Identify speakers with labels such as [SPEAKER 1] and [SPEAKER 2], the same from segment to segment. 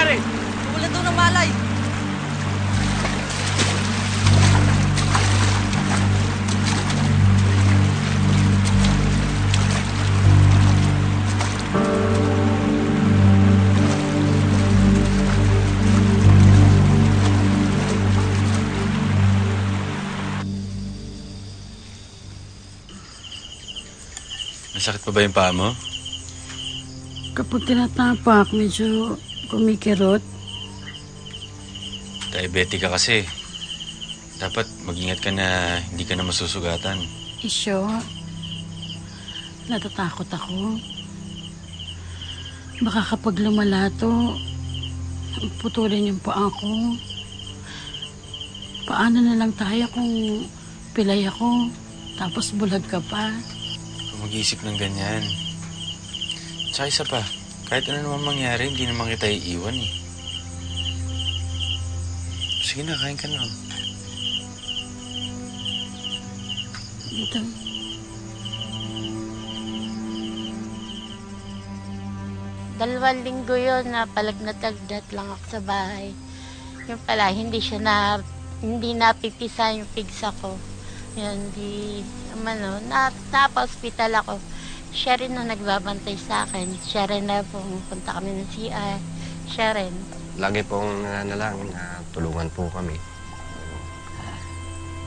[SPEAKER 1] nangyari?
[SPEAKER 2] Wala daw ng malay.
[SPEAKER 3] Masakit pa ba yung paa mo?
[SPEAKER 4] Kapag tinatapak, medyo kumikirot.
[SPEAKER 3] Diabetic ka kasi. Dapat mag-ingat ka na hindi ka na masusugatan.
[SPEAKER 4] Isyo, natatakot ako. Baka kapag lumala to, putulin yung paa ko. Paano na lang tayo kung pilay ako, tapos bulag ka pa?
[SPEAKER 3] Kung mag-iisip ng ganyan. Tsaka isa pa, kahit ano naman mangyari, hindi naman kita iiwan eh. Sige na, kain ka na.
[SPEAKER 4] Ito.
[SPEAKER 5] Dalawang linggo yun na palagnat-agdat lang ako sa bahay. Yung pala, hindi napipisa yung pigsa ko. Yun, napa-hospital ako. Siya rin na nagbabantay sa akin. Siya rin na pumunta kami ng CR. Siya rin.
[SPEAKER 6] Lagi pong nananalangin na tulungan po kami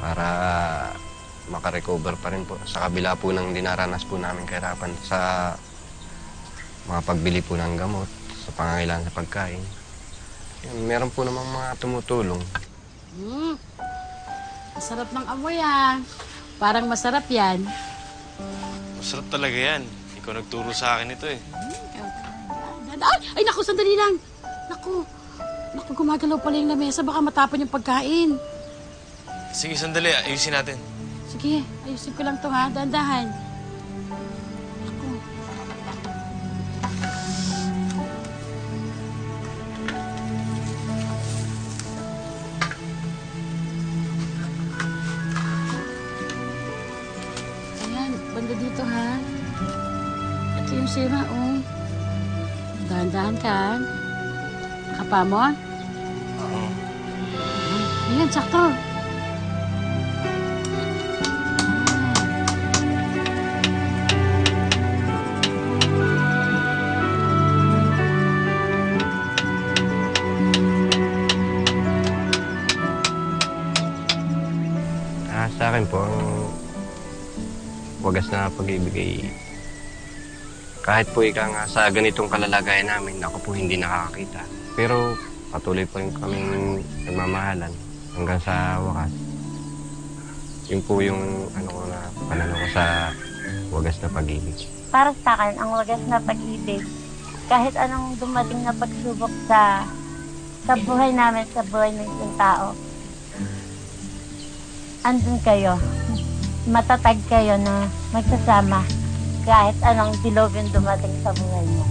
[SPEAKER 6] para makarecover pa rin po. Sa kabila po ng dinaranas po namin kahirapan sa mga pagbili po ng gamot, sa pangangailangan sa pagkain. Meron po namang mga tumutulong.
[SPEAKER 4] Masarap ng amoy ah. Parang masarap yan.
[SPEAKER 1] Masarap talaga yan. Ikaw nagturo sa akin ito eh.
[SPEAKER 4] Ay, naku, sandali lang. Naku, gumagalaw pala yung lamesa. Baka matapon yung pagkain.
[SPEAKER 1] Sige, sandali. Ayusin natin.
[SPEAKER 4] Sige, ayusin ko lang to ha. Dahan-dahan. Naku. Ayan, banda dito ha. Ito yung sira, oh. Dahan-dahan ka. Nakapa mo?
[SPEAKER 1] Oo.
[SPEAKER 4] Ayan, sakto.
[SPEAKER 6] Sa akin po, ang wagas na pag-ibig kahit po ika nga sa ganitong kalalagayan namin, ako po hindi nakakakita. Pero patuloy po rin kaming nagmamahalan hanggang sa wakas. Yun po yung pananaw ko sa wagas na pag-ibig.
[SPEAKER 5] Para sa akin, ang wagas na pag-ibig, kahit anong dumating na pagsubok sa buhay namin, sa buhay ng isang tao, andun kayo. Matatag kayo na magsasama kahit anong dilog yung dumating sa buhay mo.